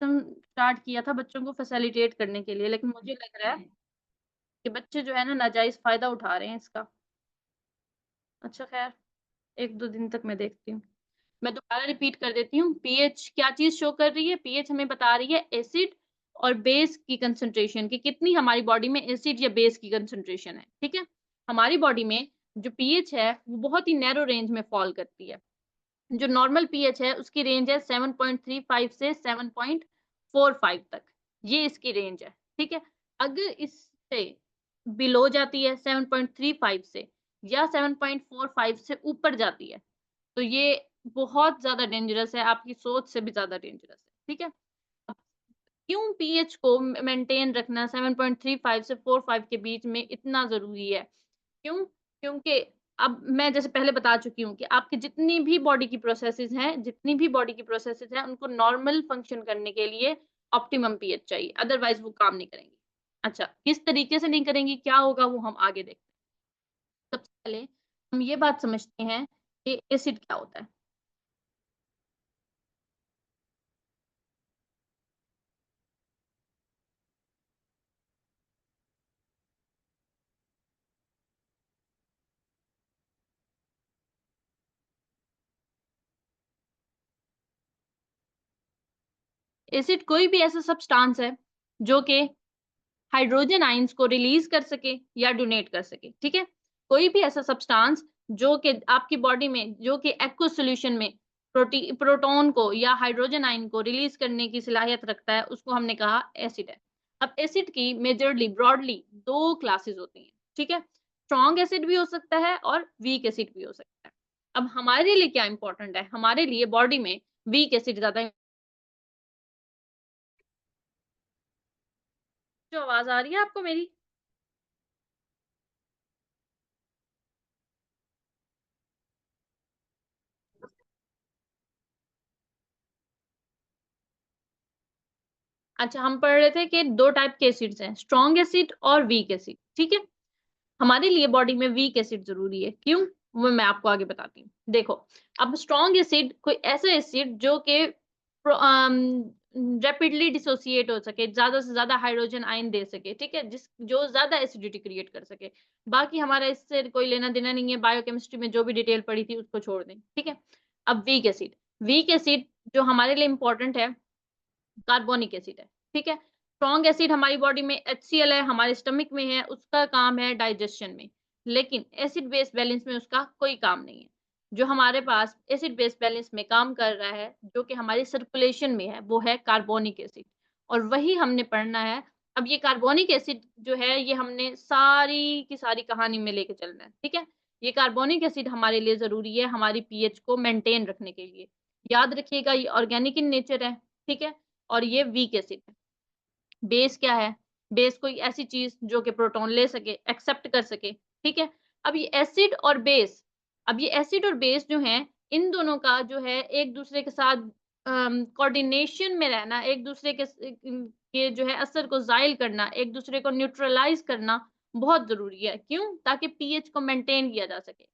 System start किया था बच्चों को फैसिलिटेट करने के लिए, लेकिन मुझे लग रहा है कि बच्चे जो है ना नाजायज़ फ़ायदा उठा रहे हैं इसका। अच्छा ख़ैर 1-2 दिन तक मैं देखती हूँ। मैं दोबारा रिपीट कर देती हूँ, पीएच क्या चीज़ शो कर रही है? पीएच हमें बता रही है एसिड और बेस की कंसंट्रेशन कि कितनी हमारी बॉडी में एसिड या बेस की कंसंट्रेशन है, ठीक है? हमारी बॉडी में जो पीएच है, वो बहुत ही नैरो रेंज में फ़ॉल करती है। जो नॉर्मल पीएच है, उसकी रेंज है 7.35 से 7.45 तक, ये इसकी रेंज है, ठीक है? अगर इससे बिलो जाती है 7.35 से या 7.45 से ऊपर जाती है, तो ये बहुत ज़्यादा डेंजरस है, आपकी सोच से भी ज़्यादा डेंजरस है, ठीक है? अब क्यों पीएच को मेंटेन रखना 7.35 से 45 के बीच में इतना ज़रूरी है? क्यों? क्योंकि अब मैं जैसे पहले बता चुकी हूँ कि आपकी जितनी भी बॉडी की प्रोसेसेज़ हैं, उनको नॉर्मल फंक्शन करने के लिए ऑप्टिमम पीएच चाहिए, अदरवाइज़ वो काम नहीं करेंगी। अच्छा, किस तरीके से नहीं करेंगी, क्या होगा वो हम आगे देखते हैं। सबसे पहले हम ये बात समझते हैं कि एसिड क्या होता है? एसिड कोई भी ऐसा सब्सटेंस है जो कि हाइड्रोजन आयन्स को रिलीज़ कर सके या डोनेट कर सके, ठीक है? कोई भी ऐसा सब्सटेंस जो कि आपकी बॉडी में जो कि एक्वस सॉल्यूशन में प्रोटॉन को या हाइड्रोजन आयन को रिलीज़ करने की सलाहियत रखता है, उसको हमने कहा एसिड है। अब एसिड की मेजरली ब्रॉडली 2 क्लासेस होती हैं, ठीक है? स्ट्रॉन्ग एसिड भी हो सकता है और वीक एसिड भी हो सकता है। अब हमारे लिए क्या इम्पोर्टेंट है? हमारे लिए बॉडी में वीक एसिड ज़्यादा जो आवाज़ आ रही है आपको मेरी? अच्छा, हम पढ़ रहे थे कि 2 टाइप के एसिड्स हैं, स्ट्रॉन्ग एसिड और वीक एसिड, ठीक है? हमारे लिए बॉडी में वीक एसिड ज़रूरी है, क्यों? वो मैं आपको आगे बताती हूँ। देखो, अब स्ट्रॉन्ग एसिड कोई ऐसा एसिड जो कि रैपिडली डिसोसिएट हो सके, ज़्यादा से ज़्यादा हाइड्रोजन आयन दे सके, ठीक है? जो ज़्यादा एसिडिटी क्रिएट कर सके। बाकी हमारा इससे कोई लेना-देना नहीं है, बायोकेमिस्ट्री में जो भी डिटेल पढ़ी थी उसको छोड़ दें, ठीक है? अब वीक एसिड जो हमारे लिए इम्पोर्टेंट है कार्बोनिक एसिड है, ठीक है? स्ट्रॉन्ग एसिड हमारी बॉडी में HCl है, हमारे स्टमक में है, उसका काम है डाइजेशन में। लेकिन एसिड बेस बैलेंस में उसका कोई काम नहीं है। जो हमारे पास एसिड बेस बैलेंस में काम कर रहा है, जो कि हमारी सर्कुलेशन में है, वो है कार्बोनिक एसिड और वही हमने पढ़ना है। अब ये कार्बोनिक एसिड जो है, ये हमने सारी की सारी कहानी में लेके चलना है, ठीक है? ये कार्बोनिक एसिड हमारे लिए ज़रूरी है, हमारी पीएच को मेंटेन रखने के लिए। याद रखिएगा ये ऑर्गेनिक इन नेचर है, ठीक है? और ये वीक एसिड है। बेस क्या है? बेस कोई ऐसी चीज़ जो कि प्रोटॉन ले सके, एक्सेप्ट कर सके, ठीक है? अब ये एसिड और बेस जो हैं, इन दोनों का जो है एक-दूसरे के साथ कोऑर्डिनेशन में रहना, एक-दूसरे के जो है असर को ज़ाइल करना, एक-दूसरे को न्यूट्रलाइज़ करना बहुत ज़रूरी है। क्यों? ताकि पीएच को मेंटेन किया जा सके।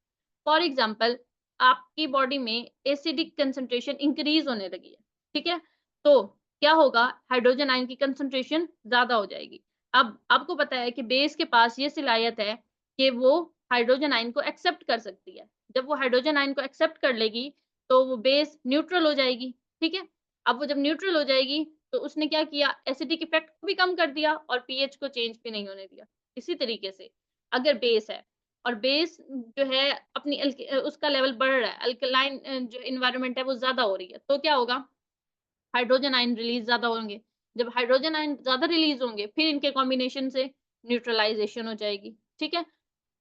फॉर एग्ज़ाम्पल आपकी बॉडी में एसिडिक कंसंट्रेशन इंक्रीज़ होने लगी है, ठीक है? तो क्या होगा हाइड्रोजन आयन की कंसंट्रेशन ज़्यादा हो जाएगी। अब आपको पता है कि बेस के पास ये सलाहियत है कि वो हाइड्रोजन आयन को एक्सेप्ट कर सकती है। जब वो हाइड्रोजन आयन को एक्सेप्ट कर लेगी, तो वो बेस न्यूट्रल हो जाएगी, ठीक है? अब वो जब न्यूट्रल हो जाएगी, तो उसने क्या किया एसिडिक इफ़ेक्ट को भी कम कर दिया और पीएच को चेंज भी नहीं होने दिया। इसी तरीके से अगर बेस है और बेस जो है अपनी उसका लेवल बढ़ रहा है, अल्कलाइन जो एनवायरनमेंट है वो ज़्यादा हो रही है, तो क्या होगा हाइड्रोजन आयन रिलीज़ ज़्यादा होंगे। जब हाइड्रोजन आयन ज़्यादा रिलीज़ होंगे, फिर इनके कॉम्बिनेशन से न्यूट्रलाइज़ेशन हो जाएगी, ठीक है?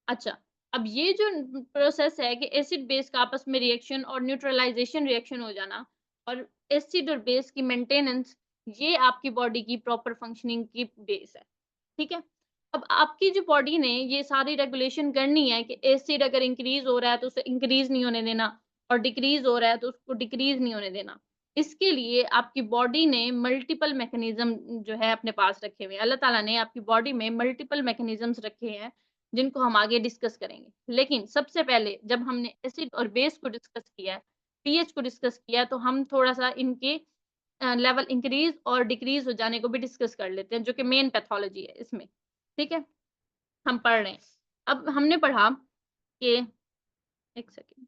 अच्छा, अब ये जो प्रोसेस है कि एसिड बेस का आपस में रिएक्शन और न्यूट्रलाइज़ेशन रिएक्शन हो जाना और एसिड और बेस की मेंटेनेंस, ये आपकी बॉडी की प्रॉपर फंक्शनिंग की बेस है, ठीक है? अब आपकी जो बॉडी ने ये सारी रेगुलेशन करनी है कि एसिड अगर इंक्रीज़ हो रहा है, तो उसे इंक्रीज़ नहीं होने देना और डिक्रीज़ हो रहा है, तो उसको डिक्रीज़ नहीं होने देना। इसके लिए आपकी बॉडी ने मल्टीपल मैकेनिज़्म जो है अपने पास रखे हुए हैं। अल्लाह ताला ने आपकी बॉडी में मल्टीपल मैकेनिज़्म्स रखे हैं, जिनको हम आगे डिस्कस करेंगे। लेकिन सबसे पहले जब हमने एसिड और बेस को डिस्कस किया है, पीएच को डिस्कस किया है, तो हम थोड़ा-सा इनके लेवल इंक्रीज और डिक्रीज हो जाने को भी डिस्कस कर लेते हैं, जो कि मेन पैथोलॉजी है इसमें। ठीक है, हम पढ़ रहे हैं। अब हमने पढ़ा कि एक सेकेंड,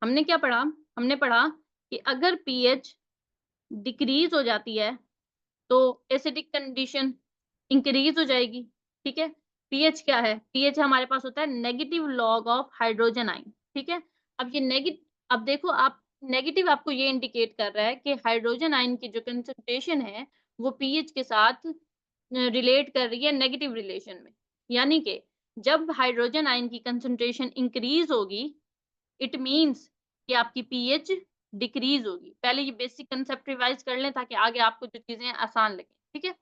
हमने क्या पढ़ा? हमने पढ़ा कि अगर पीएच डिक्रीज हो जाती है तो एसिडिक कंडीशन इंक्रीज हो जाएगी। ठीक है, पीएच क्या है? पीएच हमारे पास होता है negative log of hydrogen ion. ठीक है, अब ये नेगेटिव, अब देखो आप, नेगेटिव आपको ये इंडिकेट कर रहा है कि हाइड्रोजन आयन की जो कंसंट्रेशन है वो पीएच के साथ रिलेट कर रही है नेगेटिव रिलेशन में। यानी कि जब हाइड्रोजन आयन की कंसंट्रेशन इंक्रीज होगी, इट मीन्स कि आपकी पीएच डिक्रीज होगी। पहले ये बेसिक कंसेप्ट रिवाइज कर लें ताकि आगे आपको जो चीजें आसान लगे। ठीक है,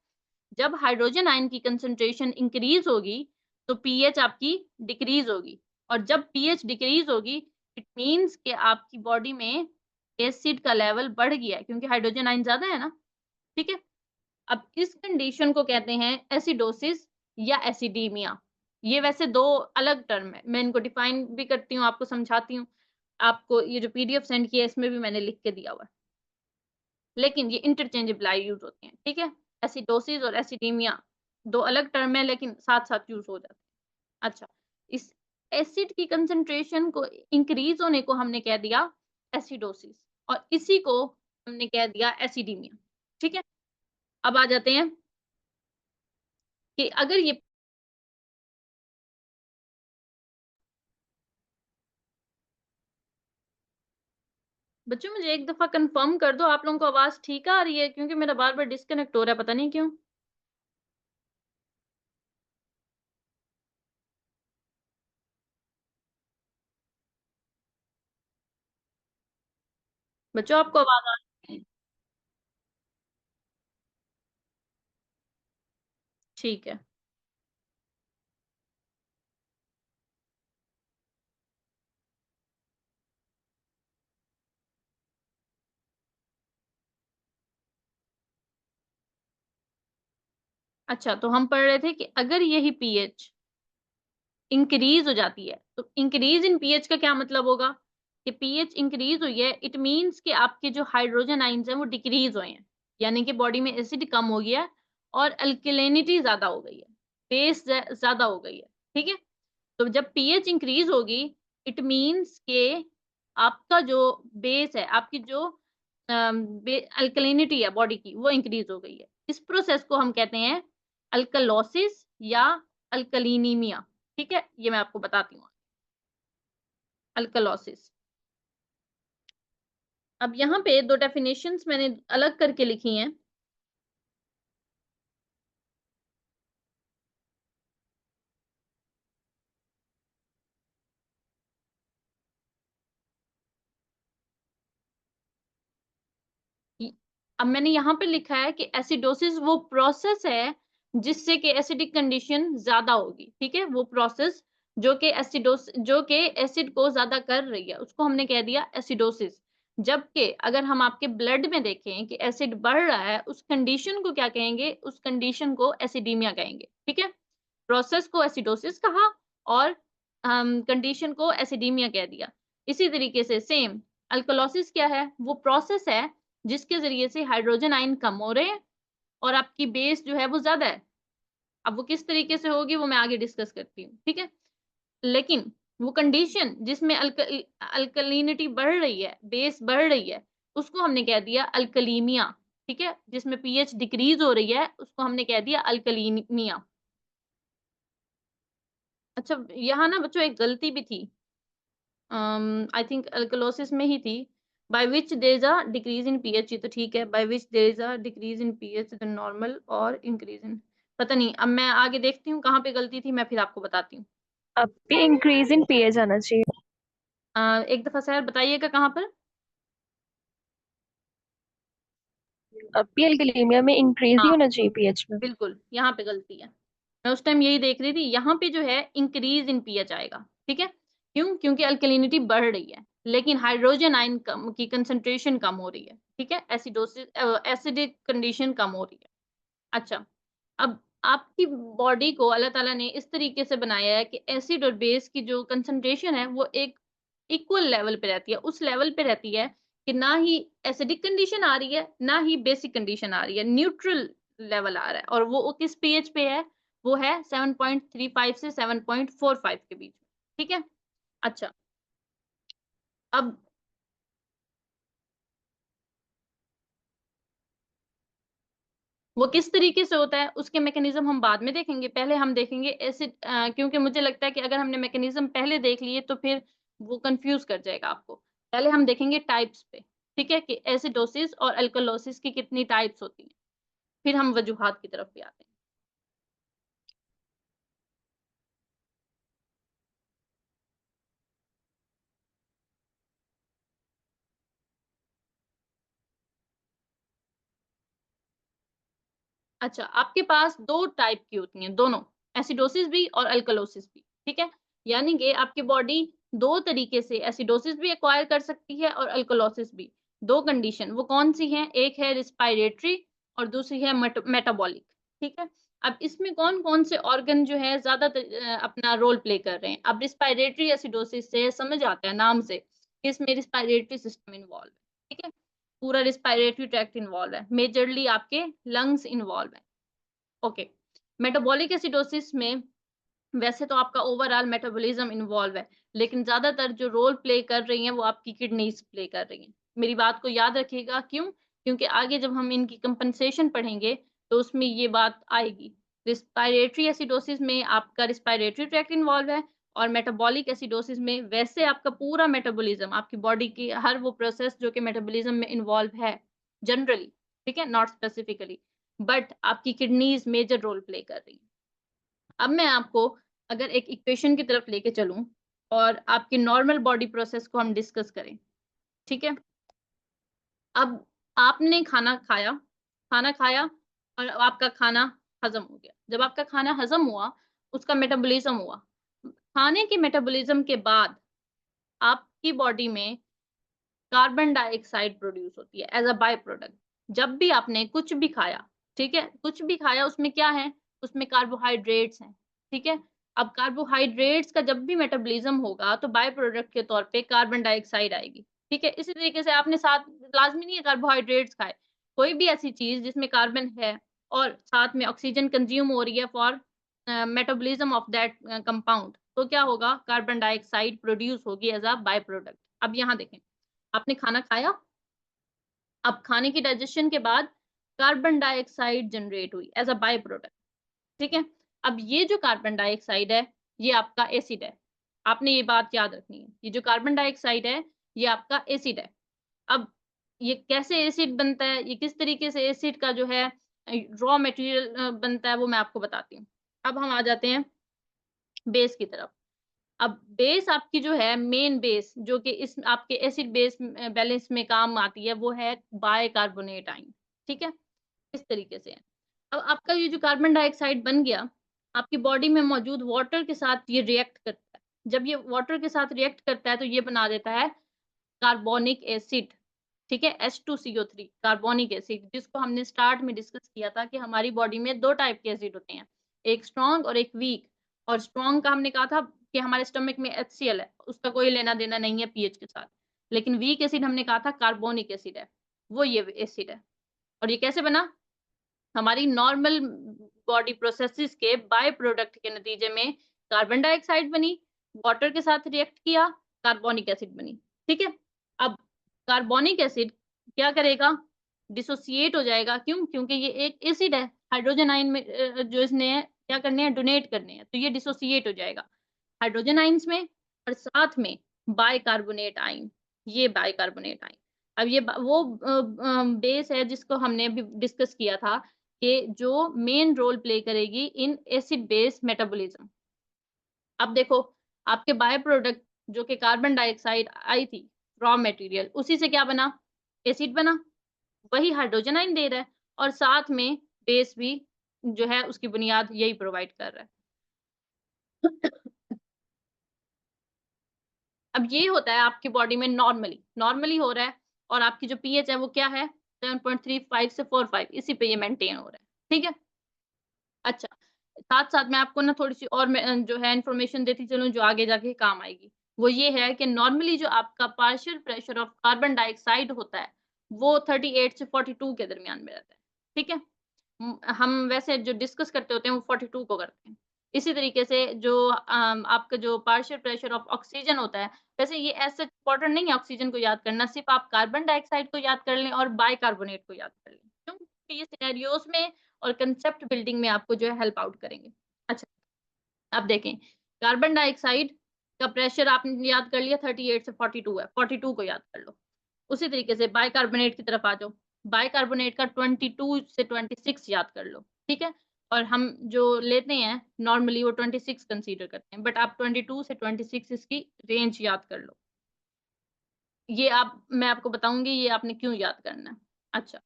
जब हाइड्रोजन आयन की कंसंट्रेशन इंक्रीज होगी तो पीएच आपकी डिक्रीज होगी, और जब पीएच डिक्रीज होगी इट मीन्स कि आपकी बॉडी में एसिड का लेवल बढ़ गया है, क्योंकि हाइड्रोजन आयन ज्यादा है ना। ठीक है, अब इस कंडीशन को कहते हैं एसिडोसिस या एसिडीमिया। ये वैसे दो अलग टर्म है, मैं इनको डिफाइन भी करती हूँ, आपको समझाती हूँ। आपको ये जो पीडीएफ सेंड किया है इसमें भी मैंने लिख के दिया हुआ है, लेकिन ये इंटरचेंजेबल यूज होते हैं। ठीक है, एसिडोसिस और एसिडीमिया दो अलग टर्म है लेकिन साथ साथ यूज हो जाते हैं। अच्छा, इस एसिड की कंसंट्रेशन को इंक्रीज होने को हमने कह दिया एसिडोसिस, और इसी को हमने कह दिया एसिडीमिया। ठीक है, अब आ जाते हैं कि अगर ये, बच्चों मुझे एक दफा कंफर्म कर दो आप लोगों को आवाज ठीक आ रही है, क्योंकि मेरा बार बार डिस्कनेक्ट हो रहा है, पता नहीं क्यों। बच्चों आपको आवाज आ रही है? ठीक है। अच्छा, तो हम पढ़ रहे थे कि अगर यही पीएच इंक्रीज हो जाती है, तो इंक्रीज इन पीएच का क्या मतलब होगा कि पीएच इंक्रीज हुई है, इट मींस कि आपके जो हाइड्रोजन आयंस हैं वो डिक्रीज हुए हैं, यानी कि बॉडी में एसिड कम हो गया है और अल्कलिनिटी ज्यादा हो गई है, बेस ज्यादा हो गई है। ठीक है, तो जब पीएच इंक्रीज होगी इट मींस के आपका जो बेस है, आपकी जो अल्कलिनिटी है बॉडी की, वो इंक्रीज हो गई है। इस प्रोसेस को हम कहते हैं अल्कलोसिस या अल्कलीनीमिया। ठीक है, ये मैं आपको बताती हूँ, अल्कलोसिस। अब यहाँ पे दो डेफिनेशंस मैंने अलग करके लिखी हैं। अब मैंने यहाँ पे लिखा है कि एसिडोसिस वो प्रोसेस है जिससे कि एसिडिक कंडीशन ज्यादा होगी। ठीक है, वो प्रोसेस जो कि एसिड को ज्यादा कर रही है उसको हमने कह दिया एसिडोसिस। जबकि अगर हम आपके ब्लड में देखें कि एसिड बढ़ रहा है, उस कंडीशन को क्या कहेंगे? उस कंडीशन को एसिडीमिया कहेंगे। ठीक है, प्रोसेस को एसिडोसिस कहा और कंडीशन को एसिडीमिया कह दिया। इसी तरीके से सेम अल्कलोसिस क्या है? वो प्रोसेस है जिसके ज़रिए से हाइड्रोजन आयन कम हो रहे हैं और आपकी बेस जो है वो ज़्यादा है। अब वो किस तरीके से होगी वो मैं आगे डिस्कस करती हूँ, ठीक है? लेकिन वो कंडीशन जिसमें अल्कलिनिटी बढ़ रही है, बेस बढ़ रही है, उसको हमने कह दिया अल्कलीमिया, ठीक है? जिसमें पीएच डिक्रीज़ हो रही है, उसको हमने कह दिया अल्कलीमिया। अच्छा, यहाँ ना बच्चों एक गलती भी थी। आई थिंक अल्कलोसिस में ही थी। By which there is a decrease in pH, ये तो ठीक है। By which there is a decrease in pH than normal और इंक्रीज़ इन, पता नहीं, अब मैं आगे देखती हूँ कहाँ पे गलती थी, मैं फिर आपको बताती हूँ। अब भी इंक्रीज इन पीएच आना चाहिए। एक दफ़ा सर बताइएगा कहाँ पर? अब भी एल्केलेमिया में इंक्रीज ही हाँ, होना चाहिए पीएच में। बिल्कुल, यहाँ पे गलती है। मैं उस टाइम यही देख रही थी, यहाँ पे जो है इंक्रीज़ इन पीएच आएगा, ठीक है? क्यों? क्योंकि अल्कलिनिटी बढ़ रही है, लेकिन हाइड्रोजन आयन कम की कंसंट्रेशन कम हो रही है, ठीक है? एसिडिक कंडीशन कम हो रही है। अच्छा, अब आपकी बॉडी को अल्लाह ताला ने इस तरीके से बनाया है कि एसिड और बेस की जो कंसंट्रेशन है वो एक इक्वल लेवल पे रहती है, उस लेवल पे रहती है कि ना ही एसिडिक कंडीशन आ रही है, ना ही बेसिक कंडीशन आ रही है, न्यूट्रल लेवल आ रहा है और वो किस पीएच पे है? वो है 7.35 से 7.45 के बीच में, ठीक है? अच्छा, अब वो किस तरीके से होता है, उसके मैकेनिज़्म हम बाद में देखेंगे। पहले हम देखेंगे क्योंकि मुझे लगता है कि अगर हमने मैकेनिज़्म पहले देख लिए तो फिर वो कन्फ्यूज़ कर जाएगा आपको। पहले हम देखेंगे टाइप्स पे, ठीक है? कि एसिडोसिस और अल्कलोसिस की कितनी टाइप्स होती हैं। फिर हम वजूहात की तरफ भी आते हैं। अच्छा, आपके पास 2 टाइप की होती हैं, दोनों, एसिडोसिस भी और अल्कलोसिस भी, ठीक है? यानी कि आपकी बॉडी 2 तरीके से एसिडोसिस भी एक्वायर कर सकती है और अल्कलोसिस भी। 2 कंडीशन, वो कौन-सी हैं? एक है रिस्पायरेटरी और दूसरी है मेटाबॉलिक, ठीक है? अब इसमें कौन-कौन से ऑर्गन जो है अपना रोल प्ले कर रहे हैं? अब रिस्पायरेटरी एसिडोसिस से समझ आता है नाम से, कि इसमें रिस्पायरेटरी सिस्टम इन्वॉल्व है, ठीक है? पूरा रिस्पायरेटरी ट्रैक्ट इन्वॉल्व है, मेजरली आपके लंग्स इन्वॉल्व हैं। ओके, मेटाबॉलिक एसिडोसिस में वैसे तो आपका ओवरऑल मेटाबॉलिज्म इन्वॉल्व है, लेकिन ज़्यादातर जो रोल प्ले कर रही हैं, वो आपकी किडनीज़ प्ले कर रही हैं। मेरी बात को याद रखिएगा, क्यों? क्योंकि आगे जब हम इनकी कंपनसेशन पढ़ेंगे, तो उसमें ये बात आएगी। रिस्पायरेटरी एसिडोसिस में आपका रिस्पायरेटरी ट्रैक्ट इन्वॉल्व है और मेटाबॉलिक एसिडोसिस में वैसे आपका पूरा मेटाबॉलिज्म, आपकी बॉडी की हर वो प्रोसेस जो कि मेटाबॉलिज्म में इन्वॉल्व है, जनरली, ठीक है? नॉट स्पेसिफिकली, बट आपकी किडनीज़ मेजर रोल प्ले कर रही हैं। अब मैं आपको अगर एक इक्वेशन की तरफ लेके चलूँ और आपकी नॉर्मल बॉडी प्रोसेस को हम डिस्कस करें, ठीक है? अब आपने खाना खाया और आपका खाना हज़म हो गया। जब आपका खाना हज़म हुआ, उसका मेटाबॉलिज़्म हुआ। खाने के मेटाबॉलिज़्म के बाद आपकी बॉडी में कार्बन डाइऑक्साइड प्रोड्यूस होती है एज़ अ बाय प्रोडक्ट। जब भी आपने कुछ भी खाया, ठीक है? कुछ भी खाया उसमें क्या है? उसमें कार्बोहाइड्रेट्स हैं, ठीक है? अब कार्बोहाइड्रेट्स का जब भी मेटाबॉलिज़्म होगा तो बाय प्रोडक्ट के तौर पे कार्बन डाइऑक्साइड आएगी, ठीक है? इसी तरीके से आपने साथ लाज़मी नहीं है कार्बोहाइड्रेट्स खाए। कोई भी ऐसी चीज़ जिसमें कार्बन है और साथ में ऑक्सीजन कंज़्यूम हो रही है for metabolism of that compound, तो क्या होगा? कार्बन डाइऑक्साइड प्रोड्यूस होगी एज़ अ बाय प्रोडक्ट। अब यहाँ देखें, आपने खाना खाया, अब खाने की डाइजेशन के बाद कार्बन डाइऑक्साइड जनरेट हुई एज़ अ बाय प्रोडक्ट, ठीक है? अब ये जो कार्बन डाइऑक्साइड है, ये आपका एसिड है। आपने ये बात याद रखनी है। ये जो कार्बन डाइऑक्साइड है, ये आपका एसिड है। अब ये कैसे एसिड बनता है, ये किस तरीके से एसिड का जो है रॉ मटेरियल बनता है, वो मैं आपको बताती हूँ। अब हम आ जाते हैं बेस की तरफ। अब बेस आपकी जो है मेन बेस जो कि इस आपके एसिड बेस बैलेंस में काम आती है वो है बाइकार्बोनेट आयन, ठीक है? इस तरीके से है। अब आपका ये जो कार्बन डाइऑक्साइड बन गया, आपकी बॉडी में मौजूद वाटर के साथ ये रिएक्ट करता है। जब ये वाटर के साथ रिएक्ट करता है तो ये बना देता है कार्बोनिक एसिड, ठीक है? H2CO3 कार्बोनिक एसिड जिसको हमने स्टार्ट में डिस्कस किया था कि हमारी बॉडी में 2 टाइप के एसिड होते हैं, एक स्ट्रॉन्ग और एक वीक। और स्ट्रॉन्ग का हमने कहा था कि हमारे स्टमक में HCl है, उसका कोई लेना-देना नहीं है पीएच के साथ। लेकिन वीक एसिड हमने कहा था कार्बोनिक एसिड है, वो ये एसिड है। और ये कैसे बना? हमारी नॉर्मल बॉडी प्रोसेसेस के बाय प्रोडक्ट के नतीजे में कार्बन डाइऑक्साइड बनी, वाटर के साथ रिएक्ट किया, कार्बोनिक एसिड बनी, ठीक है? अब कार्बोनिक एसिड क्या करेगा? डिसोसिएट हो जाएगा, क्यों? क्योंकि ये एक एसिड है, हाइड्रोजन आयन में जो इसने क्या करने हैं, डोनेट करने हैं, तो ये डिसोसिएट हो जाएगा हाइड्रोजन आयन्स में और साथ में बाइकार्बोनेट आयन, ये बाइकार्बोनेट आयन। अब ये बेस है जिसको हमने अभी डिस्कस किया था कि जो मेन रोल प्ले करेगी इन एसिड बेस मेटाबॉलिज्म। अब देखो, आपके बाय प्रोडक्ट जो कि कार्बन डाइऑक्साइड आई थी, रॉ मटेरियल, उसी से क्या बना? एसिड बना। वही हाइड्रोजन आयन दे रहा है और साथ में बेस भी जो है उसकी बुनियाद यही प्रोवाइड कर रहा है। अब ये होता है आपकी बॉडी में नॉर्मली हो रहा है और आपकी जो पीएच है वो क्या है? 7.35 से 45 इसी पे ये मेंटेन हो रहा है। ठीक है? अच्छा, साथ-साथ मैं आपको ना थोड़ी-सी और मैं जो है इन्फॉर्मेशन देती चलूँ जो आगे जाके काम आएगी। वो ये है कि नॉर्मली जो आपका partial pressure of carbon dioxide होता है, वो 38 से 42 के दरमियान में रहता है, ठीक है? हम वैसे जो डिस्कस करते होते हैं वो 42 को करते हैं। इसी तरीके से जो आपका जो पार्शियल प्रेशर ऑफ ऑक्सीजन होता है, वैसे ये एज़ सच इम्पोर्टेंट नहीं है ऑक्सीजन को याद करना, सिर्फ़ आप कार्बन डाइऑक्साइड को याद कर लें और बाइकार्बोनेट को याद कर लें। क्यों? क्योंकि ये सिनेरियोज़ में और कांसेप्ट बिल्डिंग में आपको जो है हेल्प आउट करेंगे। अच्छा, अब देखें, कार्बन डाइऑक्साइड का प्रेशर आपने याद कर लिया 38 से 42 है, 42 को याद कर लो। उसी तरीके से बाइकार्बोनेट की तरफ आ जाओ। बाइकार्बोनेट का 22 से 26 याद कर लो, ठीक है? और हम जो लेते हैं नॉर्मली वो 26 कंसीडर करते हैं, बट आप 22 से 26 इसकी रेंज याद कर लो। ये आप मैं आपको बताऊँगी ये आपने क्यों याद करना है। अच्छा,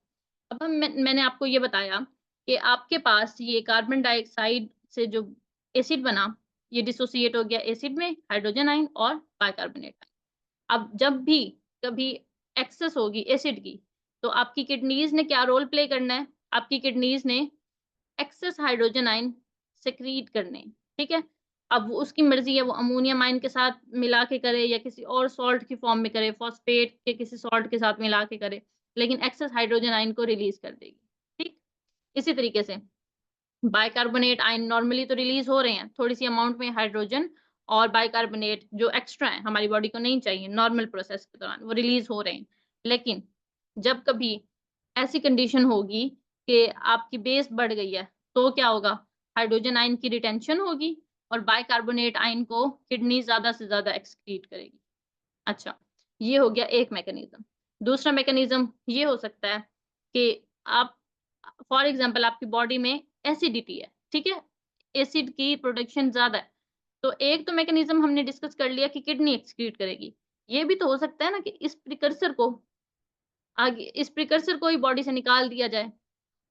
अब मैंने आपको ये बताया कि आपके पास ये कार्बन डाइऑक्साइड से जो एसिड बना, ये डिसोसिएट हो गया एसिड में, हाइड्रोजन आयन और बाइकार्बोनेट आयन। अब जब भी कभी एक्सेस होगी एसिड की, तो आपकी किडनीज़ ने क्या रोल प्ले करना है? आपकी किडनीज़ ने एक्सेस हाइड्रोजन आयन सेक्रीट करने, ठीक है? अब वो उसकी मर्ज़ी है वो अमोनियम आयन के साथ मिला के करे या किसी और सॉल्ट की फ़ॉर्म में करे, फॉस्फेट के किसी सॉल्ट के साथ मिला के करे, लेकिन एक्सेस हाइड्रोजन आयन को रिलीज़ कर देगी, ठीक? इसी तरीके से बाइकार्बोनेट आयन नॉर्मली तो रिलीज़ हो रहे हैं, थोड़ी-सी अमाउंट में हाइड्रोजन और बाइकार्बोनेट जो एक्स्ट्रा है, हमारी बॉडी को नहीं चाहिए नॉर्मल प्रोसेस के दौरान, वो रिलीज़ हो रहे हैं। लेकिन जब कभी ऐसी कंडीशन होगी कि आपकी बेस बढ़ गई है, तो क्या होगा? हाइड्रोजन आयन की रिटेंशन होगी और बाइकार्बोनेट आयन को किडनी ज़्यादा से ज़्यादा एक्सक्रीट करेगी। अच्छा, ये हो गया एक मैकेनिज़्म। दूसरा मैकेनिज़्म ये हो सकता है कि आप फॉर एग्ज़ाम्पल आपकी बॉडी में एसिडिटी है, ठीक है? एसिड की प्रोडक्शन ज़्यादा है, तो एक तो मैकेनिज़्म हमने डिस्कस कर लिया कि किडनी एक्सक्रीट करेगी। ये भी तो हो सकता है ना कि इस प्रिकर्सर को ही बॉडी से निकाल दिया जाए।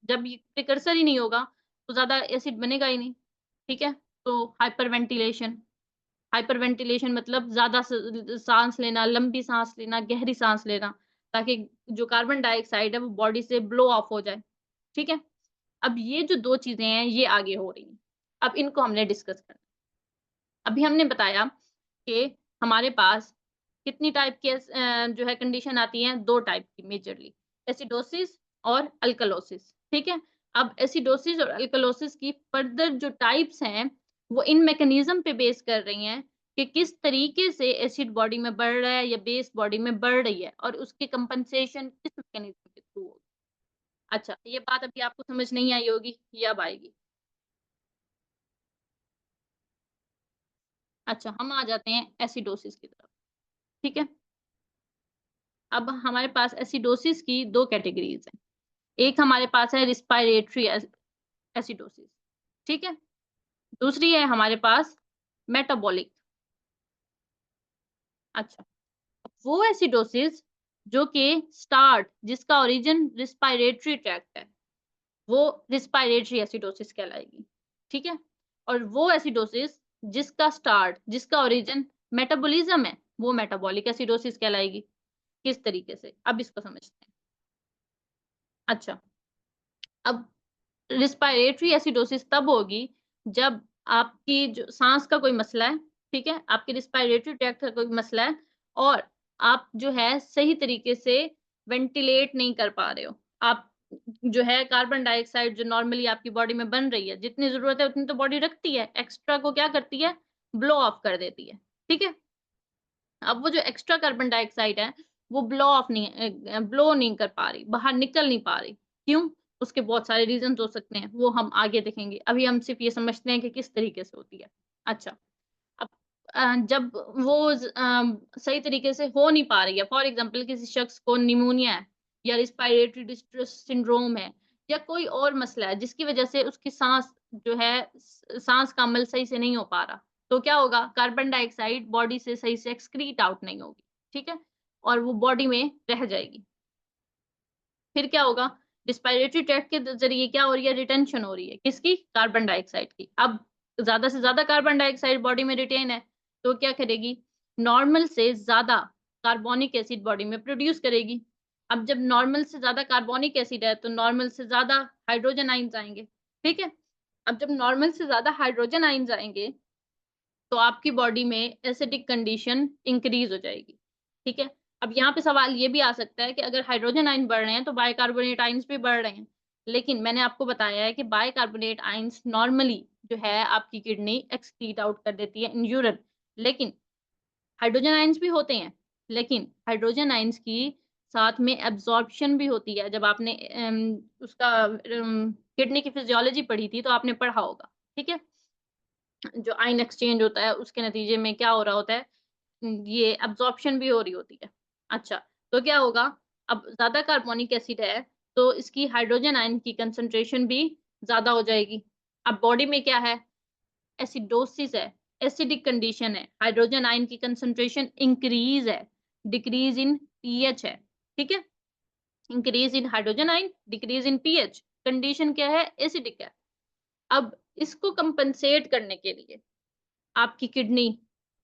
जब ये प्रिकर्सर ही नहीं होगा, तो ज़्यादा एसिड बनेगा ही नहीं, ठीक है? तो हाइपरवेंटिलेशन मतलब ज़्यादा साँस लेना, लंबी साँस लेना, गहरी साँस लेना, ताकि जो कार्बन डाइऑक्साइड है वो बॉडी से ब्लो ऑफ हो जाए, ठीक है? अब ये जो 2 चीज़ें हैं, ये आगे हो रही हैं। अब इनको हमने डिस्कस करना है। अभी हमने बताया कि हमारे पास कितनी टाइप की जो है कंडीशन आती हैं, 2 टाइप की मेजरली, एसिडोसिस और अल्कलोसिस, ठीक है? अब एसिडोसिस और अल्कलोसिस की फर्दर जो टाइप्स हैं, वो इन मैकेनिज़्म पे बेस कर रही हैं कि किस तरीके से एसिड बॉडी में बढ़ रहा है या बेस बॉडी में बढ़ रही है और उसकी कंपनसेशन किस मैकेनिज़्म के थ्रू होगी। अच्छा, ये बात अभी आपको समझ नहीं आई होगी, ये अब आएगी। अच्छा, हम आ जाते हैं एसिडोसिस की तरफ, ठीक है? अब हमारे पास एसिडोसिस की 2 कैटेगरीज़ हैं। एक हमारे पास है रिस्पायरेटरी एसिडोसिस, ठीक है? दूसरी है हमारे पास मेटाबॉलिक। अच्छा, वो एसिडोसिस जो कि जिसका ओरिजिन रिस्पायरेटरी ट्रैक्ट है, वो रिस्पायरेटरी एसिडोसिस कहलाएगी, ठीक है? और वो एसिडोसिस जिसका ओरिजिन मेटाबॉलिज़्म है, वो मेटाबॉलिक एसिडोसिस कहलाएगी। किस तरीके से? अब इसको समझते हैं। अच्छा, अब रिस्पायरेटरी एसिडोसिस तब होगी जब आपकी जो साँस का कोई मसला है, ठीक है? आपके रिस्पायरेटरी ट्रैक्ट का कोई मसला है और आप जो है सही तरीके से वेंटिलेट नहीं कर पा रहे हो। आप जो है कार्बन डाइऑक्साइड जो नॉर्मली आपकी बॉडी में बन रही है, जितनी ज़रूरत है उतनी तो बॉडी रखती है, एक्स्ट्रा को क्या करती है? ब्लो ऑफ कर देती है, ठीक है? अब वो जो एक्स्ट्रा कार्बन डाइऑक्साइड है, वो ब्लो नहीं कर पा रही, बाहर निकल नहीं पा रही। क्यों? उसके बहुत सारे रीज़न्स हो सकते हैं, वो हम आगे देखेंगे। अभी हम सिर्फ़ ये समझते हैं कि किस तरीके से होती है। अच्छा, अब जब वो सही तरीके से हो नहीं पा रही है, फॉर एग्ज़ाम्पल किसी शख़्स को निमोनिया है या रिस्पायरेटरी डिस्ट्रेस सिंड्रोम है या कोई और मसला है, जिसकी वज़ह से उसकी साँस जो है साँस का अमल सही से नहीं हो पा रहा। तो क्या होगा? कार्बन डाइऑक्साइड बॉडी से सही से एक्सक्रीट आउट नहीं होगी, ठीक है? और वो बॉडी में रह जाएगी। फिर क्या होगा? रिस्पायरेटरी ट्रैक्ट के ज़रिए क्या हो रही है? रिटेंशन हो रही है, किसकी? कार्बन डाइऑक्साइड की। अब ज़्यादा से ज़्यादा कार्बन डाइऑक्साइड बॉडी में रिटेन है, तो क्या करेगी? नॉर्मल से ज़्यादा कार्बोनिक एसिड बॉडी में प्रोड्यूस करेगी। अब जब नॉर्मल से ज़्यादा कार्बोनिक एसिड है, तो नॉर्मल से ज़्यादा हाइड्रोजन आयन्स आएँगे, ठीक है? अब जब नॉर्मल से ज़्यादा हाइड्रोजन आयन्स आएँगे तो आपकी बॉडी में एसिडिक कंडीशन इंक्रीज हो जाएगी। ठीक है? अब यहाँ पे सवाल ये भी आ सकता है कि अगर हाइड्रोजन आयन बढ़ रहे हैं तो बाइकार्बोनेट आयन्स भी बढ़ रहे हैं। लेकिन मैंने आपको बताया है कि बाइकार्बोनेट आयन्स नॉर्मली जो है आपकी किडनी एक्सक्रीट आउट कर देती है इन यूरिन। लेकिन हाइड्रोजन आयन्स भी होते हैं, लेकिन हाइड्रोजन आयन्स की साथ में एब्ज़ॉर्प्शन भी होती है। जब आपने उसका किडनी की फिजियोलॉजी पढ़ी थी तो आपने पढ़ा होगा, ठीक है? जो आयन एक्सचेंज होता है उसके नतीजे में क्या हो रहा होता है, ये एब्ज़ॉर्प्शन भी हो रही होती है। अच्छा, तो क्या होगा, अब ज़्यादा कार्बोनिक एसिड है, तो इसकी हाइड्रोजन आयन की कंसंट्रेशन भी ज़्यादा हो जाएगी। अब बॉडी में क्या है, एसिडोसिस है, एसिडिक कंडीशन है, हाइड्रोजन आयन की कंसंट्रेशन इंक्रीज़ है, डिक्रीज़ इन पीएच है, ठीक है? Increase in hydrogen ion, decrease in pH, condition क्या है, एसिडिक है। अब इसको कंपनसेट करने के लिए आपकी किडनी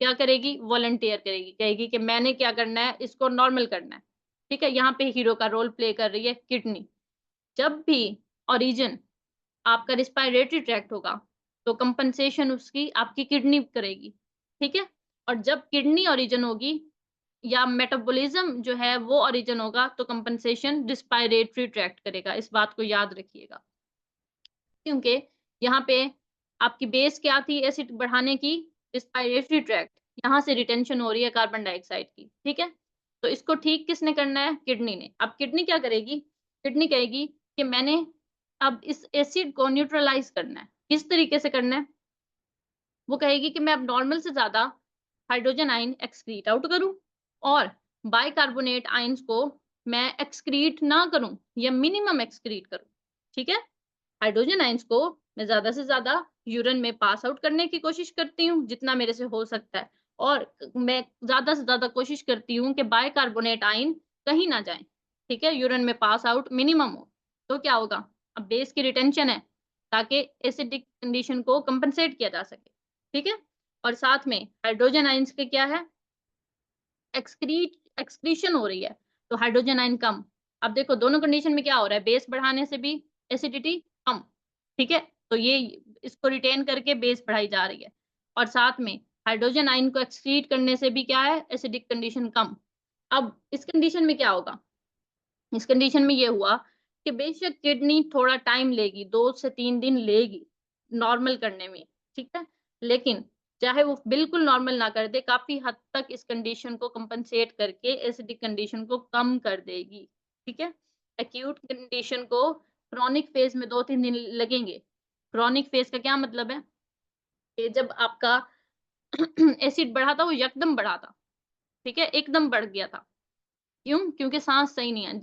क्या करेगी, वॉलंटियर करेगी, कहेगी कि मैंने क्या करना है, इसको नॉर्मल करना है, ठीक है? यहाँ पे हीरो का रोल प्ले कर रही है किडनी। जब भी ओरिजिन आपका रिस्पायरेटरी ट्रैक्ट होगा, तो कंपनसेशन उसकी आपकी किडनी करेगी, ठीक है? और जब किडनी ओरिजिन होगी या मेटाबॉलिज़्म जो है वो ओरिजिन होगा, तो कंपनसेशन रिस्पायरेटरी ट्रैक्ट करेगा, इस बात को याद रखिएगा। क्योंकि यहाँ पे आपकी बेस क्या थी एसिड बढ़ाने की? रिस्पायरेटरी ट्रैक्ट, यहाँ से रिटेंशन हो रही है कार्बन डाइऑक्साइड की, ठीक है? तो इसको ठीक किसने करना है? किडनी ने। अब किडनी क्या करेगी? किडनी कहेगी कि मैंने अब इस एसिड को न्यूट्रलाइज़ करना है। किस तरीके से करना है? वो कहेगी कि मैं अब नॉर्मल से ज़्यादा हाइड्रोजन आयन एक्सक्रीट आउट करूँ और बाइकार्बोनेट आयन्स को मैं एक्सक्रीट ना करूँ या मिनिमम एक्सक्रीट करूँ, ठीक है? हाइड्रोजन आयन्स को मैं ज़्यादा से ज़्यादा यूरिन में पास आउट करने की कोशिश करती हूँ, जितना मेरे से हो सकता है और मैं ज़्यादा से ज़्यादा कोशिश करती हूँ कि बाइकार्बोनेट आयन कहीं ना जाएँ, ठीक है? यूरिन में पास आउट मिनिमम हो। तो क्या होगा? अब बेस की रिटेंशन है, ताकि एसिडिक कंडीशन को कंपनसेट किया जा सके, ठीक है? और साथ में हाइड्रोजन आयन्स के क्या है? एक्सक्रीशन हो रही है, तो हाइड्रोजन आयन कम। अब देखो दोनों कंडीशन में क्या हो रहा है, बेस बढ़ाने से भी एसिडिटी कम, ठीक है? तो ये इसको रिटेन करके बेस बढ़ाई जा रही है और साथ में हाइड्रोजन आयन को एक्सक्रीट करने से भी क्या है, एसिडिक कंडीशन कम। अब इस कंडीशन में क्या होगा? इस कंडीशन में ये हुआ कि बेशक किडनी थोड़ा टाइम लेगी, 2 से 3 दिन लेगी नॉर्मल करने में, ठीक है? लेकिन चाहे वो बिल्कुल नॉर्मल ना कर दे, काफ़ी हद तक इस कंडीशन को कंपनसेट करके एसिडिक कंडीशन को कम कर देगी, ठीक है? एक्यूट कंडीशन को क्रोनिक फेज़ में 2-3 दिन लगेंगे। क्रोनिक फेज़ का क्या मतलब है कि जब आपका एसिड बढ़ा था, वो यकदम बढ़ा था, ठीक है? एकदम बढ़ गया था। क्यों? क्योंकि साँस सही नहीं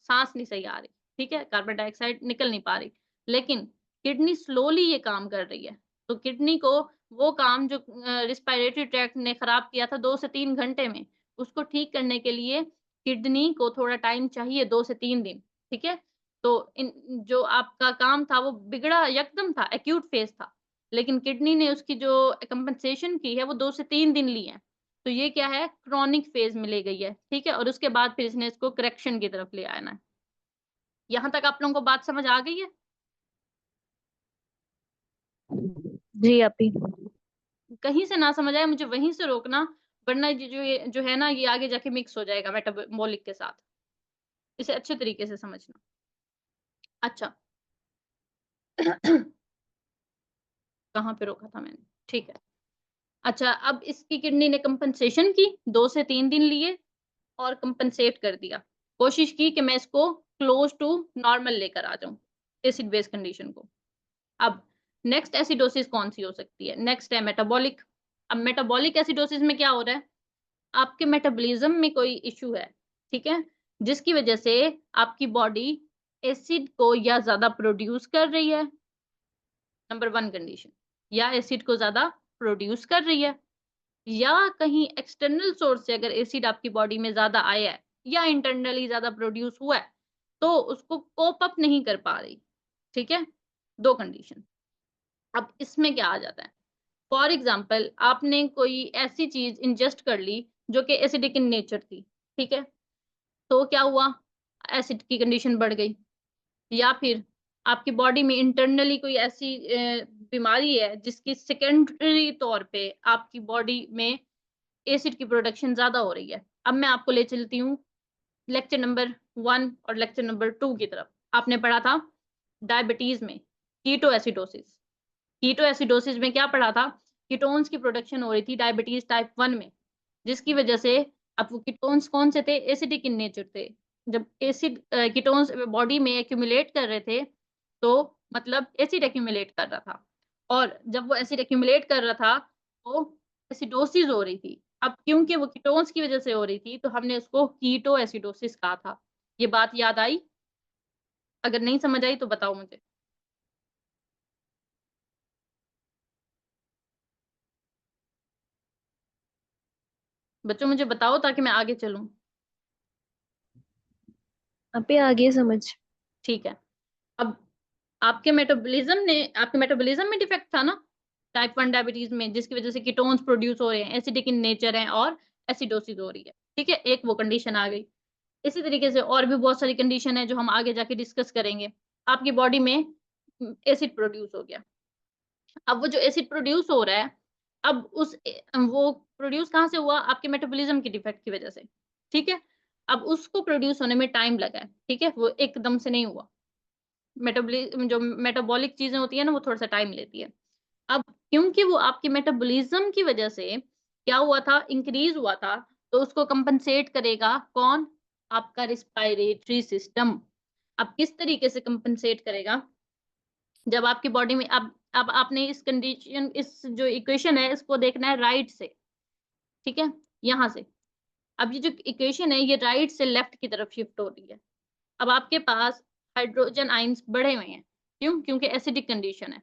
साँस नहीं सही आ रही, ठीक है? कार्बन डाइऑक्साइड निकल नहीं पा रही। लेकिन किडनी स्लोली ये काम कर रही है। तो किडनी को वो काम जो रिस्पायरेटरी ट्रैक्ट ने खराब किया था 2 से 3 घंटे में, उसको ठीक करने के लिए किडनी को थोड़ा टाइम चाहिए 2 से 3 दिन, ठीक है? तो इन जो आपका काम था वो बिगड़ा यकदम था, एक्यूट फ़ेज़ था। लेकिन किडनी ने उसकी जो कंपनसेशन की है वो 2 से 3 दिन ली है। तो ये क्या है क्रोनिक फेज़ में ले गई है, ठीक है? और उसके बाद फिर इसने इसको करेक्शन की तरफ ले आना है। यहाँ तक आप लोगों को बात समझ आ गई है? जी अपी। कहीं से ना समझ आए मुझे वहीं से रोकना, वरना ये जो है ना ये आगे जाके मिक्स हो जाएगा मेटाबॉलिक के साथ। इसे अच्छे तरीके से समझना। अच्छा कहाँ पे रोका था मैंने? ठीक है। अच्छा अब इसकी किडनी ने कंपनसेशन की, 2 से 3 दिन लिए और कंपनसेट कर दिया। कोशिश की कि मैं इसको क्लोज़ टू नॉर्मल लेकर आ जाऊँ, एसिड बेस कंडीशन को। अब नेक्स्ट एसिडोसिस कौन-सी हो सकती है? नेक्स्ट है मेटाबॉलिक। अब मेटाबॉलिक एसिडोसिस में क्या हो रहा है? आपके मेटाबॉलिज़्म में कोई इश्यू है, ठीक है? जिसकी वजह से आपकी बॉडी एसिड को या ज़्यादा प्रोड्यूस कर रही है, नंबर 1 कंडीशन या एसिड को ज़्यादा प्रोड्यूस कर रही है या कहीं एक्सटर्नल सोर्स से अगर एसिड आपकी बॉडी में ज़्यादा आया है या इंटरनली ज़्यादा प्रोड्यूस हुआ है, तो उसको कोप अप नहीं कर पा रही, ठीक है? 2 कंडीशन। अब इसमें क्या आ जाता है? फॉर एग्ज़ाम्पल आपने कोई ऐसी चीज़ इंजेस्ट कर ली जो कि एसिडिक इन नेचर थी, ठीक है? तो क्या हुआ? एसिड की कंडीशन बढ़ गई या फिर आपकी बॉडी में इंटरनली कोई ऐसी बीमारी है जिसकी सेकेंडरी तौर पे आपकी बॉडी में एसिड की प्रोडक्शन ज़्यादा हो रही है। अब मैं आपको ले चलती हूँ लेक्चर नंबर 1 और लेक्चर नंबर 2 की तरफ। आपने पढ़ा था डायबिटीज़ में कीटोएसिडोसिस। कीटोएसिडोसिस में क्या पढ़ा था? कीटोन्स की प्रोडक्शन हो रही थी डायबिटीज़ टाइप 1 में, जिसकी वजह से अब वो कीटोन्स कौन से थे? एसिडिक इन नेचर थे। जब कीटोन्स बॉडी में एक्यूमुलेट कर रहे थे, तो मतलब एसिड एक्यूमुलेट कर रहा था और जब वो एसिड एक्यूमुलेट कर रहा था, तो एसिडोसिस हो रही थी। अब क्योंकि वो कीटोन्स की वजह से हो रही थी, तो हमने उसको कीटोएसिडोसिस कहा था। ये बात याद आई? अगर नहीं समझ आई तो बताओ मुझे। बच्चों मुझे बताओ ताकि मैं आगे चलूँ। पे आगे समझ। ठीक है। अब आपके मेटाबॉलिज्म में डिफेक्ट था ना टाइप 1 डायबिटीज़ में जिसकी वज़ह से कीटोन्स प्रोड्यूस हो रहे हैं, एसिडिक इन नेचर हैं और एसिडोसिस हो रही है। ठीक है? एक वो कंडीशन आ गई। इसी तरीके से और भी बहुत सारी कंडीशन है जो हम आगे जाके डिस्कस करेंगे। आपकी बॉडी में एसिड प्रोड्यूस हो गया। अब वो जो एसिड प्रोड्यूस हो रहा है, अब वो प्रोड्यूस कहाँ से हुआ? आपके मेटाबॉलिज्म के डिफेक्ट की वज़ह से। ठीक है? अब उसको प्रोड्यूस होने में टाइम लगा है। ठीक है? वो एकदम से नहीं हुआ। जो मेटाबॉलिक चीज़ें होती हैं ना, वो थोड़ा-सा टाइम लेती है। अब क्योंकि वो आपके मेटाबॉलिज़्म की वज़ह से क्या हुआ था, इंक्रीज़ हुआ था, तो उसको कंपनसेट करेगा कौन? आपका रिस्पायरेटरी सिस्टम। अब किस तरीके से कंपनसेट करेगा? जब आपकी बॉडी में अब आपने इस जो इक्वेशन है, इसको देखना है राइट से, ठीक है? यहाँ से। अब ये जो इक्वेशन है, ये राइट से लेफ्ट की तरफ शिफ्ट हो रही है। अब आपके पास हाइड्रोजन आयन्स बढ़े हुए हैं। क्यों? क्योंकि एसिडिक कंडीशन है।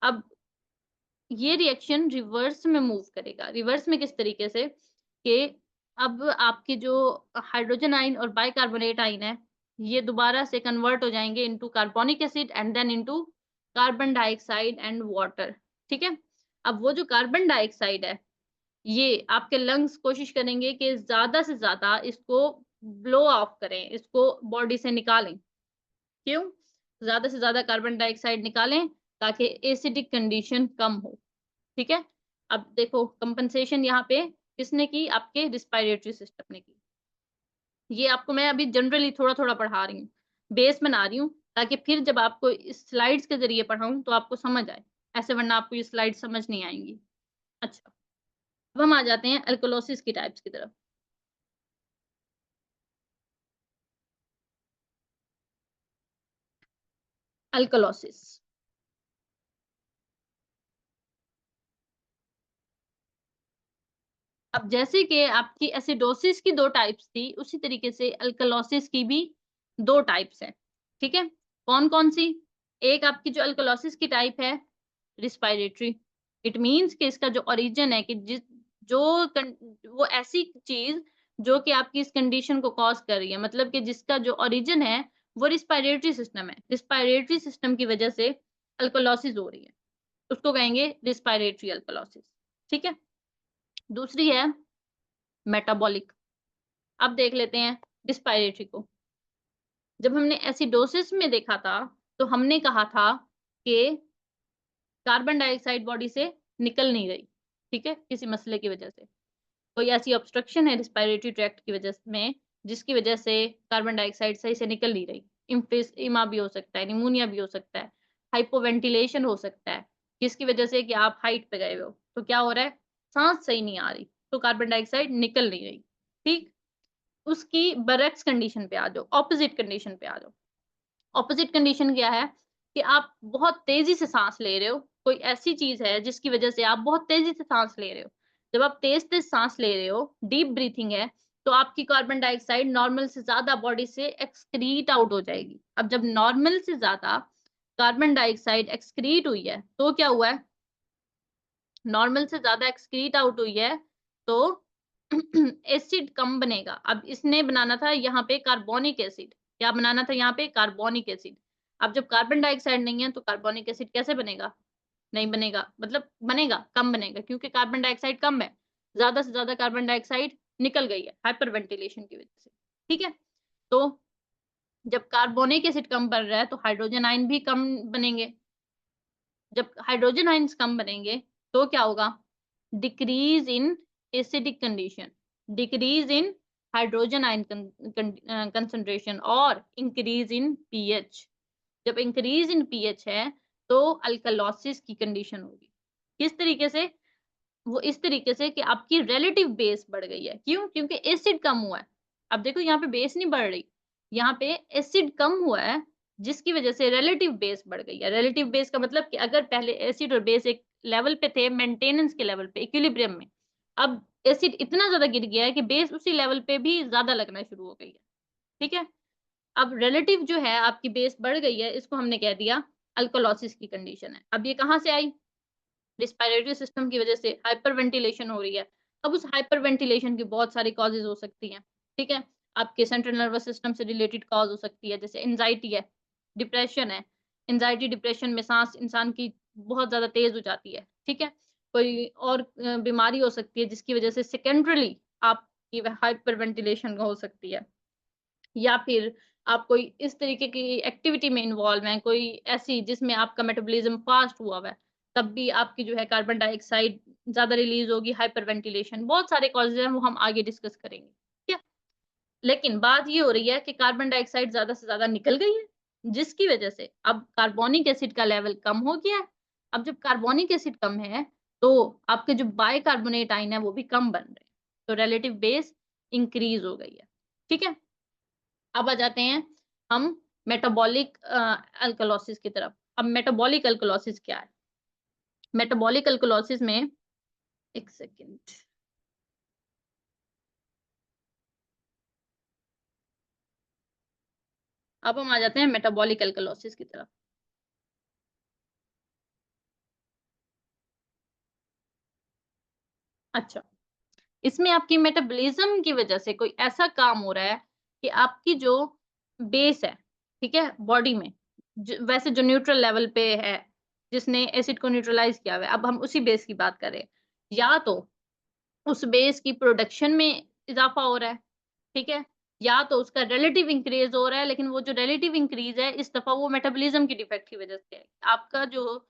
अब ये रिएक्शन रिवर्स में मूव करेगा। रिवर्स में किस तरीके से कि अब आपके जो हाइड्रोजन आयन और बाइकार्बोनेट आयन है, ये दोबारा से कन्वर्ट हो जाएँगे into carbonic acid and then into carbon dioxide and water. ठीक है? अब वो जो कार्बन डाइऑक्साइड है, ये आपके लंग्स कोशिश करेंगे कि ज़्यादा से ज़्यादा इसको ब्लो ऑफ करें, इसको बॉडी से निकालें। क्यों? ज़्यादा से ज़्यादा कार्बन डाइऑक्साइड निकालें ताकि एसिडिक कंडीशन कम हो, ठीक है? अब देखो कंपनसेशन यहाँ पे किसने की? आपके रिस्पायरेटरी सिस्टम ने की। ये आपको मैं अभी जनरली थोड़ा-थोड़ा पढ़ा रही हूँ, बेस बना रही हूँ ताकि फिर जब आपको इस स्लाइड्स के ज़रिए पढ़ाऊँ तो आपको समझ आए, ऐसे वरना आपको ये स्लाइड्स समझ नहीं आएँगी। अच्छा, अब हम आ जाते हैं अल्कोलोसिस की टाइप्स की तरफ। अल्कोलोसिस। अब जैसे कि आपकी एसिडोसिस की 2 टाइप्स थी, उसी तरीके से अल्कलोसिस की भी 2 टाइप्स हैं, ठीक है? कौन-कौन सी? एक आपकी जो अल्कलोसिस की टाइप है, रिस्पायरेटरी। इट मीन्स कि इसका जो ओरिजिन है कि जो कन वो ऐसी चीज़ जो कि आपकी इस कंडीशन को कॉज़ कर रही है, मतलब कि जिसका जो ओरिजिन है, वो रिस्पायरेटरी सिस्टम है। रिस्पायरेटरी सिस्टम की वजह से अल्कलोसिस हो रही है, उसको कहेंगे रिस्पायरेटरी अल्कलोसिस, ठीक है? दूसरी है मेटाबॉलिक। अब देख लेते हैं रिस्पायरेटरी को। जब हमने एसिडोसिस में देखा था, तो हमने कहा था कि कार्बन डाइऑक्साइड बॉडी से निकल नहीं रही, ठीक है? किसी मसले की वजह से। कोई ऐसी ऑब्स्ट्रक्शन है रिस्पायरेटरी ट्रैक्ट की वजह में, जिसकी वजह से कार्बन डाइऑक्साइड सही से निकल नहीं रही। एम्फिस्ईमा भी हो सकता है, निमोनिया भी हो सकता है, हाइपोवेंटिलेशन हो सकता है, जिसकी वजह से कि आप हाइट पे गए हो, तो क्या हो रहा है? साँस सही नहीं आ रही, तो कार्बन डाइऑक्साइड निकल नहीं रही, ठीक? उसकी बरक्स कंडीशन पे आ जाओ, ऑपोज़िट कंडीशन पे आ जाओ। ऑपोज़िट कंडीशन क्या है कि आप बहुत तेज़ी से साँस ले रहे हो, कोई ऐसी चीज़ है जिसकी वज़ह से आप बहुत तेज़ी से साँस ले रहे हो। जब आप तेज़-तेज़ साँस ले रहे हो, डीप ब्रीथिंग है, तो आपकी कार्बन डाइऑक्साइड नॉर्मल से ज़्यादा बॉडी से एक्सक्रीट आउट हो जाएगी। अब जब नॉर्मल से ज़्यादा कार्बन डाइऑक्साइड एक्सक्रीट हुई है, तो क्या हुआ है? नॉर्मल से ज़्यादा एक्सक्रीट आउट हुई है, तो एसिड कम बनेगा। अब इसने बनाना था यहाँ पे कार्बोनिक एसिड। क्या बनाना था यहाँ पे? Carbonic acid. अब जब कार्बन डाइऑक्साइड नहीं है, तो कार्बोनिक एसिड कैसे बनेगा? नहीं बनेगा, मतलब बनेगा, कम बनेगा क्योंकि कार्बन डाइऑक्साइड कम है। ज़्यादा से ज़्यादा कार्बन डाइऑक्साइड निकल गई है, हाइपर वेंटिलेशन की वज़ह से। ठीक है? तो जब कार्बोनिक एसिड कम बन रहा है, तो हाइड्रोजन आयन भी कम बनेंगे। जब हाइड्रोजन आयंस कम बनेंगे तो क्या होगा? Decrease in acidic condition, decrease in hydrogen ion concentration और इंक्रीज इन पीएच। जब इंक्रीज इन पीएच है तो अल्कलॉसिस की कंडीशन होगी। किस तरीके से? वो इस तरीके से कि आपकी रिलेटिव बेस बढ़ गई है। क्यों? क्योंकि एसिड कम हुआ है। अब देखो यहाँ पे बेस नहीं बढ़ रही, यहाँ पे एसिड कम हुआ है जिसकी वजह से रिलेटिव बेस बढ़ गई है। रिलेटिव बेस का मतलब कि अगर पहले एसिड और बेस एक लेवल पे थे, मेंटेनेंस के लेवल पे, इक्विलिब्रियम में, अब एसिड इतना ज़्यादा गिर गया है कि बेस उसी लेवल पे भी ज़्यादा लगना शुरू हो गई है। ठीक है? अब रिलेटिव जो है आपकी बेस बढ़ गई है, इसको हमने कह दिया अल्कोलॉसिस की कंडीशन है। अब ये कहाँ से आई? रिस्पिरेटरी सिस्टम की वजह से हाइपर वेंटिलेशन हो रही है। अब उस हाइपर वेंटिलेशन की बहुत सारी कॉजेज़ हो सकती हैं, ठीक है? आपके सेंट्रल नर्वस सिस्टम से रिलेटेड कॉज़ हो सकती है, जैसे एंग्ज़ायटी है, डिप्रेशन है। एंग्ज़ायटी, डिप्रेशन में साँस इंसान की बहुत ज़्यादा तेज़ हो जाती है, ठीक है? कोई और बीमारी हो सकती है जिसकी वजह से सेकेंडरीली आपकी हाइपर वेंटिलेशन हो सकती है। या फिर आप कोई इस तरीके की एक्टिविटी में इन्वॉल्व हैं, कोई ऐसी जिसमें आपका मेटाबॉलिज़्म फ़ास्ट हुआ हुआ है, तब भी आपकी जो है कार्बन डाइऑक्साइड ज़्यादा रिलीज़ होगी, हाइपर वेंटिलेशन, बहुत सारे कॉज़ेज़ हैं, वो हम आगे डिस्कस करेंगे, ठीक है? लेकिन बात ये हो रही है कि कार्बन डाइऑक्साइड ज़्यादा से ज़्यादा निकल गई है, जिसकी वजह से अब कार्बोनिक एसिड का लेवल कम हो गया है। अब जब कार्बोनिक एसिड कम है, तो आपके जो बाइकार्बोनेट आयन है, वो भी कम बन रहे हैं, तो रिलेटिव बेस इंक्रीज़ हो गई है, ठीक है? अब आ जाते हैं हम मेटाबॉलिक अल्कलॉसिस की तरफ। अब मेटाबॉलिक अल्कलॉसिस क्या है? मेटाबॉलिक अल्कलॉसिस में 1 सेकंड। अब हम आ जाते हैं मेटाबॉलिक अल्कलॉसिस की तरफ। अच्छा, इसमें आपकी मेटाबॉलिज़्म की वजह से कोई ऐसा काम हो रहा है कि आपकी जो बेस है, ठीक है? बॉडी में वैसे जो न्यूट्रल लेवल पे है, जिसने एसिड को न्यूट्रलाइज़ किया हुआ है, अब हम उसी बेस की बात कर रहे हैं। या तो उस बेस की प्रोडक्शन में इज़ाफ़ा हो रहा है, ठीक है? या तो उसका रिलेटिव इंक्रीज़ हो रहा है, लेकिन वो जो रिलेटिव इंक्रीज़ है, इस दफ़ा वो मेटाबॉलिज़्म के डिफेक्ट की वज़ह से है। आपका जो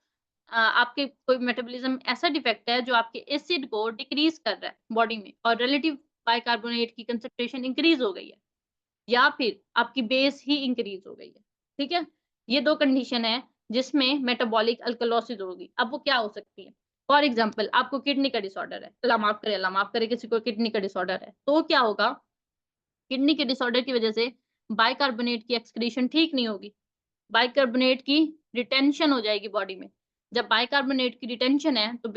आपके कोई मेटाबॉलिज़्म ऐसा डिफेक्ट है, जो आपके एसिड को डिक्रीज़ कर रहा है बॉडी में और रिलेटिव बाइकार्बोनेट की कंसंट्रेशन इंक्रीज़ हो गई है, या फिर आपकी बेस ही इंक्रीज़ हो गई है, ठीक है? ये 2 कंडीशन है, जिसमें मेटाबॉलिक अल्कलॉसिस होगी। अब वो क्या हो सकती है? फॉर एग्ज़ाम्पल आपको किडनी का डिसऑर्डर है, अल्लाह माफ़ करे किसी को किडनी का डिसऑर्डर है, तो क्या होगा? किडनी के डिसऑर्डर की वजह से बाइकार्बोनेट की एक्सक्रीशन ठीक नहीं होगी। बाइकार्बोनेट की रिटेंशन हो जाएगी बॉडी में। जब बाइकार्बोनेट की रिटेंशन है तो